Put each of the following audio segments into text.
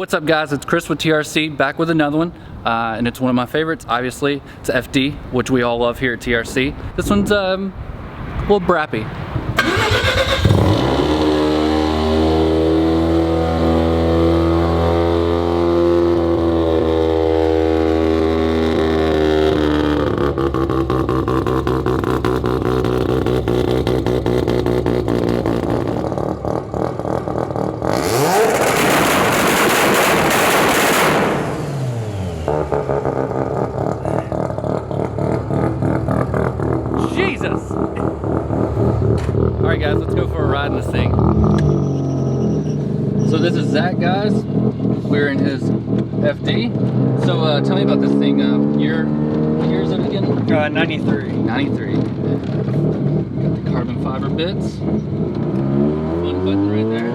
What's up guys, it's Chris with TRC, back with another one, and it's one of my favorites, obviously. It's FD, which we all love here at TRC. This one's a little brappy. Jesus! Alright guys, let's go for a ride in this thing. So this is Zach, guys. We're in his FD. So tell me about this thing. What year is it again? 93. 93. Got the carbon fiber bits. Fun button right there.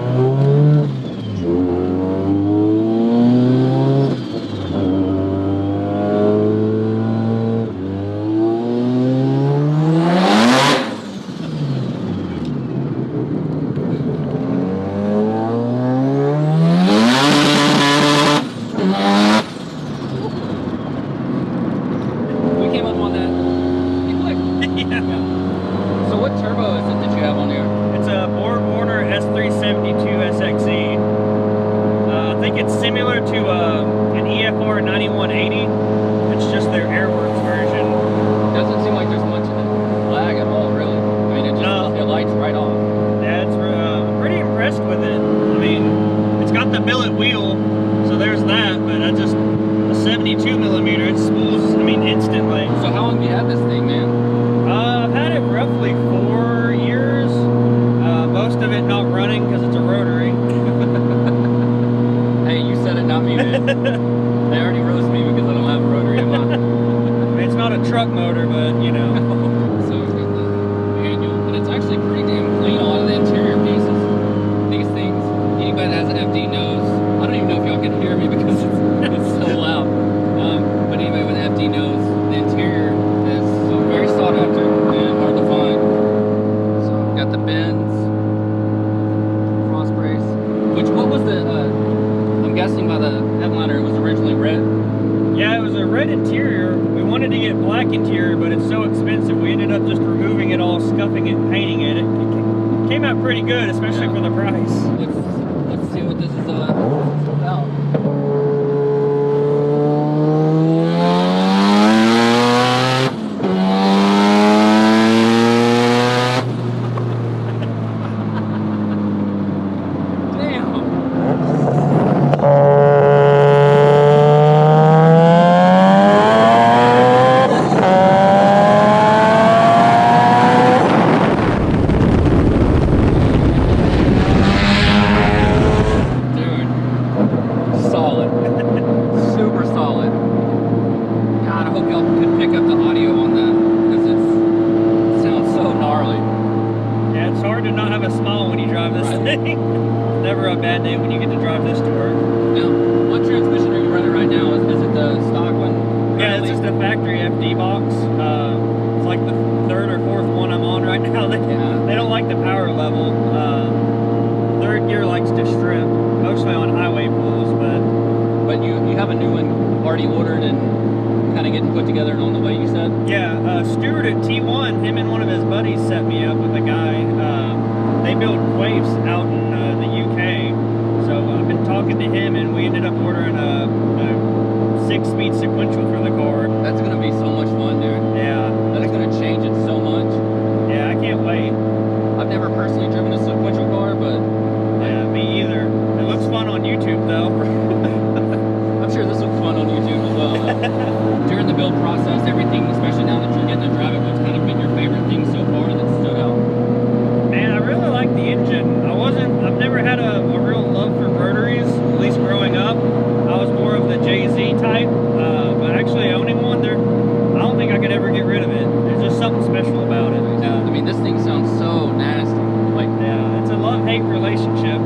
So what turbo is it that you have on here? It's a Borg-Warner S372 SXE. I think it's similar to an EFR 9180. It's just their Airworks version. Doesn't seem like there's much of a lag at all, really. I mean, it lights right off. Yeah, I'm pretty impressed with it. I mean, it's got the billet wheel, so there's that, but I just, a 72 millimeter, it spools, I mean, instantly. So how long have you had this thing, man? I've had it roughly 4 years. Most of it not running because it's a rotary. Hey, you said it, not me, man. They already roast me because I don't have a rotary in mine. I mean, it's not a truck motor, but you know. So it's got the manual, and it's actually pretty damn clean. A lot of the interior pieces. These things, anybody that has an FD knows. I don't even know if y'all can hear me because it's so loud. But anybody with an FD knows the interior is very sought after and hard to find. So got the bends, cross brace. What was the? I'm guessing by the headliner it was originally red. Yeah, it was a red interior. We wanted to get black interior, but it's so expensive. We ended up just removing it all, scuffing it, and painting it. It came out pretty good, especially for the price. Let's see what this is about. Never a bad day when you get to drive this to work. Now, what transmission are you running right now? Is it the stock one? Yeah, it's just a factory FD box. It's like the third or fourth one I'm on right now. They don't like the power level. Third gear likes to strip, mostly on highway pulls, but you have a new one already ordered and kind of getting put together and on the way, you said? Yeah, Stuart at T1, him and one of his buddies set me up with a guy. They build Quaves out in the UK, so I've been talking to him, and we ended up ordering a 6-speed sequential for the car. That's going to be so much fun, dude. Yeah. That is going to change it so much. Yeah, I can't wait. I've never personally driven a sequential car, but... Yeah, me either. It looks fun on YouTube, though. I'm sure this looks fun on YouTube as well. During the build process, everything, especially now that you're getting to drive it, what's kind of been your favorite thing so far that stood out? Man, I really like the engine. I've never had a real love for rotaries, at least growing up. I was more of the JZ type, but actually owning one, I don't think I could ever get rid of it. There's just something special about it. I mean, this thing sounds so nasty. Like, yeah, it's a love-hate relationship.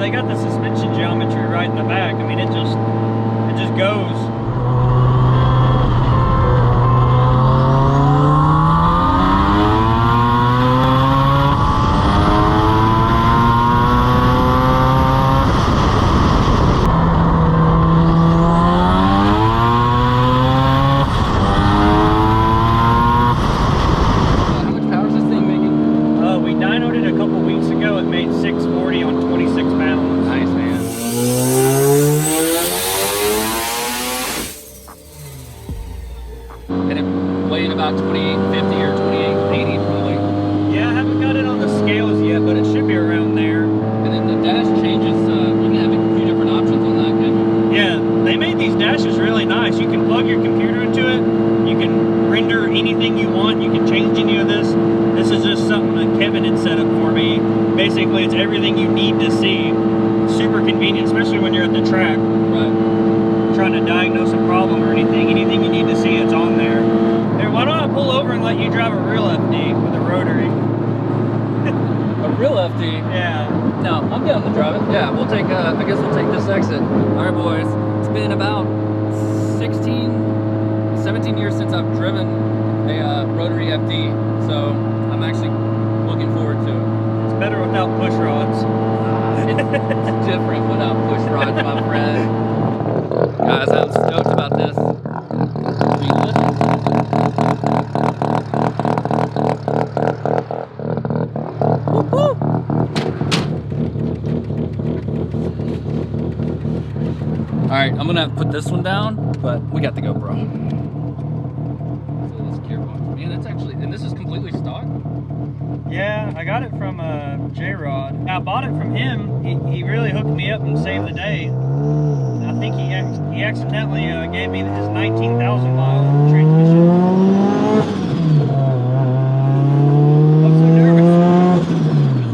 they got the suspension geometry right in the back. I mean, it just goes. About 2850 or 2880 probably. Yeah, I haven't got it on the scales yet, but it should be around there. And then the dash changes, you can have a few different options on that, can you? Yeah, they made these dashes really nice. You can plug your computer into it, you can render anything you want, you can change any of this. This is just something that Kevin had set up for me. Basically, it's everything you need to see. Super convenient, especially when you're at the track. Right. Trying to diagnose a problem or anything you need to see, it's on there. Here, why don't I pull over and let you drive a real FD with a rotary? A real FD? Yeah. No, I'm down to drive it. Yeah, we'll take, I guess we'll take this exit. All right, boys. It's been about 17 years since I've driven a rotary FD, so I'm actually looking forward to it. It's better without push rods. It's different without push rods, my friend. Guys, I'm stoked about this. Alright, I'm gonna have to put this one down, but we got the GoPro. So this gearbox. Man, that's actually, and this is completely stock? Yeah, I got it from J-Rod. I bought it from him. He really hooked me up and saved the day. I think he accidentally gave me his 19,000 mile transmission. I'm so nervous.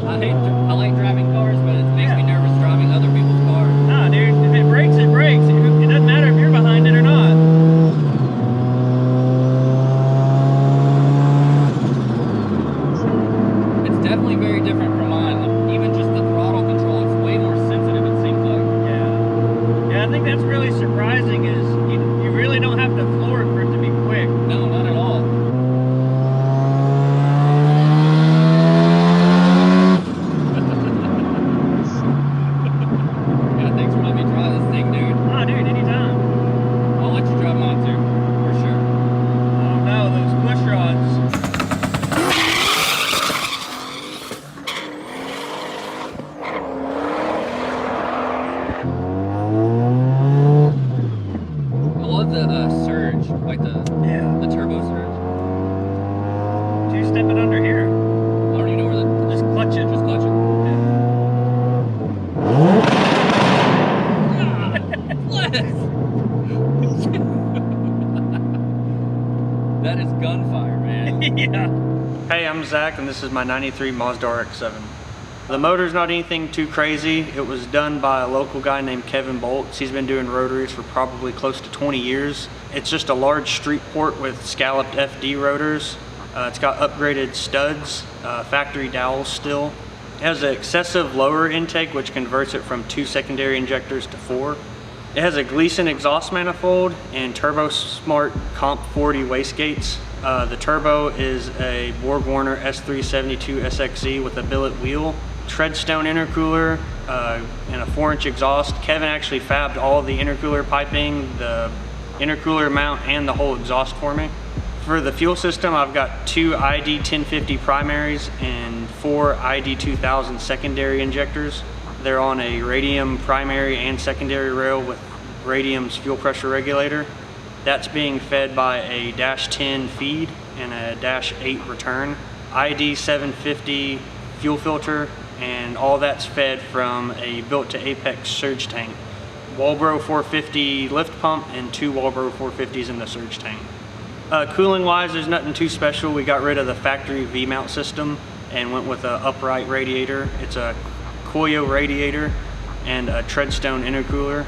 I like driving cars, but it makes me nervous driving other people's cars. Nah, dude, if it breaks, it breaks. It doesn't matter if you're behind it or not. It's definitely very different from mine. Even just the throttle control, it's way more sensitive, it seems like. Yeah, I think that's really surprising is you really don't have to floor it for it to be quick. No, not at all. Yeah, thanks for letting me drive this thing, dude. Oh, dude, anytime. I'll let you drive mine too, for sure. Oh no, those push rods. I love the surge, like the turbo surge. Two-step it under here. I don't even know where the... Just clutch it. Just clutch it. That is gunfire, man. Yeah. Hey, I'm Zach, and this is my 93 Mazda RX-7. The motor's not anything too crazy. It was done by a local guy named Kevin Bolts. He's been doing rotaries for probably close to 20 years. It's just a large street port with scalloped FD rotors. It's got upgraded studs, factory dowels still. It has an excessive lower intake, which converts it from 2 secondary injectors to 4. It has a Gleason exhaust manifold and Turbo Smart Comp 40 wastegates. The turbo is a Borg-Warner S372 SXZ with a billet wheel, treadstone intercooler, and a 4-inch exhaust. Kevin actually fabbed all of the intercooler piping, the intercooler mount, and the whole exhaust for me. For the fuel system, I've got 2 ID 1050 primaries and 4 ID 2000 secondary injectors. They're on a Radium primary and secondary rail with Radium's fuel pressure regulator. That's being fed by a -10 feed and a -8 return. ID 750 fuel filter, and all that's fed from a built to Apex surge tank. Walbro 450 lift pump and 2 Walbro 450s in the surge tank. Cooling wise, there's nothing too special. We got rid of the factory V-mount system and went with an upright radiator. It's a Koyo radiator and a treadstone intercooler.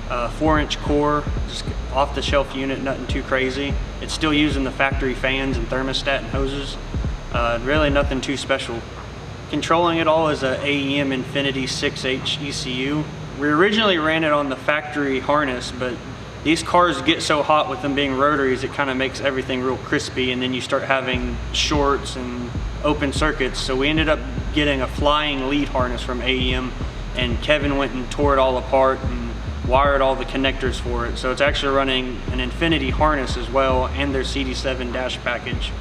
4-inch core, just off the shelf unit, nothing too crazy. It's still using the factory fans and thermostat and hoses. Really nothing too special. Controlling it all is a AEM Infinity 6H ECU. We originally ran it on the factory harness, but these cars get so hot with them being rotaries, it kind of makes everything real crispy, and then you start having shorts and open circuits. So we ended up getting a flying lead harness from AEM, and Kevin went and tore it all apart and wired all the connectors for it. So it's actually running an Infinity harness as well, and their CD7 dash package.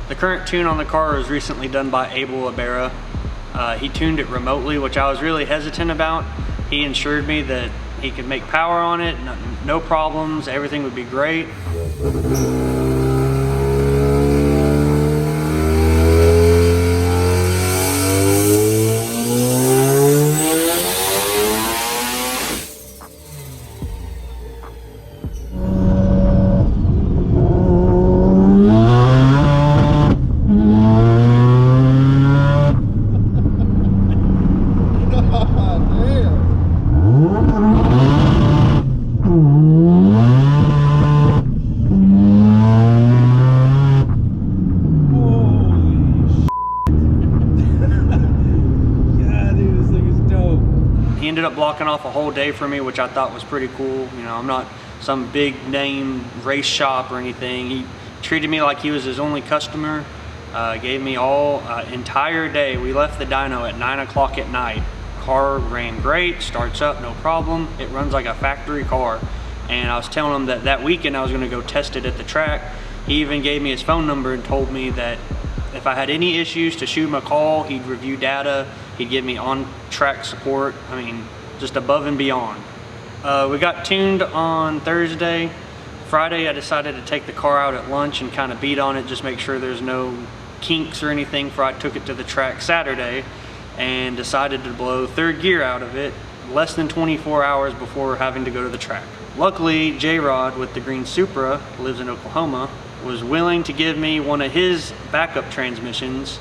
The current tune on the car was recently done by Abel Ibarra. He tuned it remotely, which I was really hesitant about. He assured me that he could make power on it, no problems, everything would be great. He ended up blocking off a whole day for me, which I thought was pretty cool. You know, I'm not some big name race shop or anything. He treated me like he was his only customer, gave me all entire day. We left the dyno at 9 o'clock at night. Car ran great, starts up, no problem. It runs like a factory car. And I was telling him that weekend I was gonna go test it at the track. He even gave me his phone number and told me that if I had any issues to shoot him a call, he'd review data, he'd give me on-track support. I mean, just above and beyond. We got tuned on Thursday. Friday, I decided to take the car out at lunch and kind of beat on it, just make sure there's no kinks or anything before I took it to the track Saturday, and decided to blow third gear out of it less than 24 hours before having to go to the track. Luckily, J-Rod with the green Supra, lives in Oklahoma, was willing to give me one of his backup transmissions.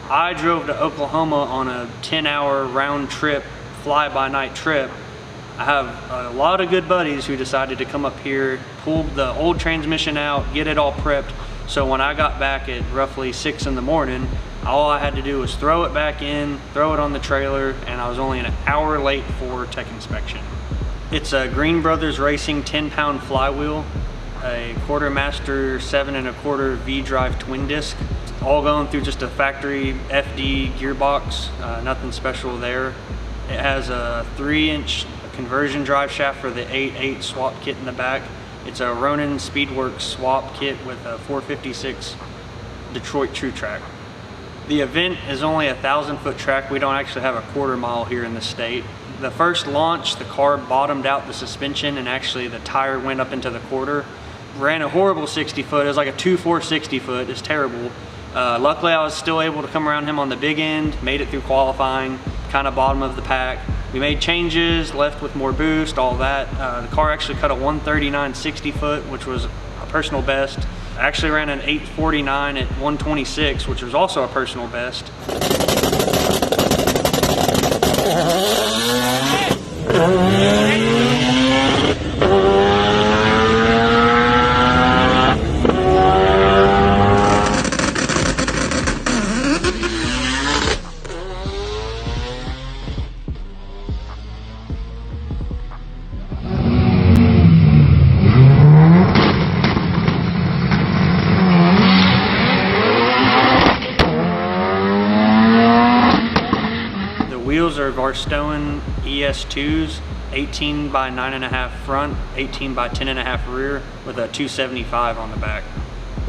I drove to Oklahoma on a 10-hour round trip, fly-by-night trip. I have a lot of good buddies who decided to come up here, pull the old transmission out, get it all prepped. So when I got back at roughly 6 in the morning, all I had to do was throw it back in, throw it on the trailer, and I was only an hour late for tech inspection. It's a Green Brothers Racing 10-pound flywheel, a Quartermaster 7 1/4 V-drive twin disc, all going through just a factory FD gearbox, nothing special there. It has a 3-inch conversion drive shaft for the 8.8 swap kit in the back. It's a Ronin Speedworks swap kit with a 456 Detroit True Track. The event is only a 1,000-foot track. We don't actually have a quarter mile here in the state. The first launch, the car bottomed out the suspension and actually the tire went up into the quarter. Ran a horrible 60-foot. It was like a 2.4 60-foot. It's terrible. Luckily, I was still able to come around him on the big end, made it through qualifying, kind of bottom of the pack. We made changes, left with more boost, all that. The car actually cut a 139 60-foot, which was a personal best. I actually ran an 849 at 126, which was also a personal best. Wheels are Varstoen ES2s, 18 by 9.5 front, 18 by 10.5 rear, with a 275 on the back.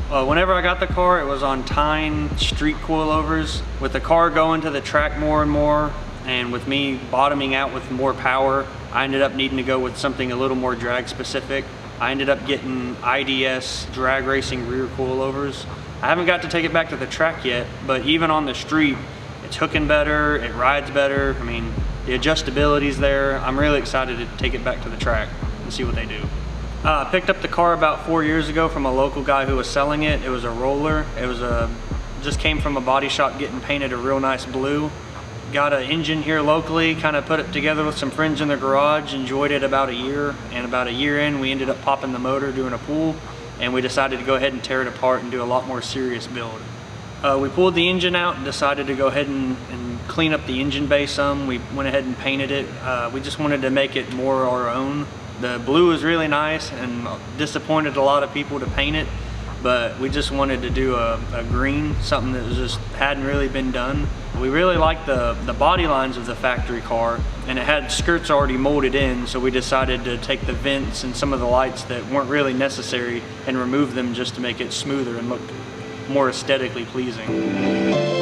Whenever I got the car, it was on Tyne street coilovers. With the car going to the track more and more, and with me bottoming out with more power, I ended up needing to go with something a little more drag specific. I ended up getting IDS drag racing rear coilovers. I haven't got to take it back to the track yet, but even on the street, it's hooking better, it rides better. I mean, the adjustability's there. I'm really excited to take it back to the track and see what they do. I picked up the car about 4 years ago from a local guy who was selling it. It was a roller. It was just came from a body shop getting painted a real nice blue. Got an engine here locally, kind of put it together with some friends in the garage, enjoyed it about a year, and about a year in, we ended up popping the motor, doing a pool, and we decided to go ahead and tear it apart and do a lot more serious build. We pulled the engine out and decided to go ahead and clean up the engine bay some. We went ahead and painted it. We just wanted to make it more our own. The blue is really nice and disappointed a lot of people to paint it, but we just wanted to do a green, something that just hadn't really been done. We really liked the body lines of the factory car, and it had skirts already molded in, so we decided to take the vents and some of the lights that weren't really necessary and remove them just to make it smoother and look more aesthetically pleasing.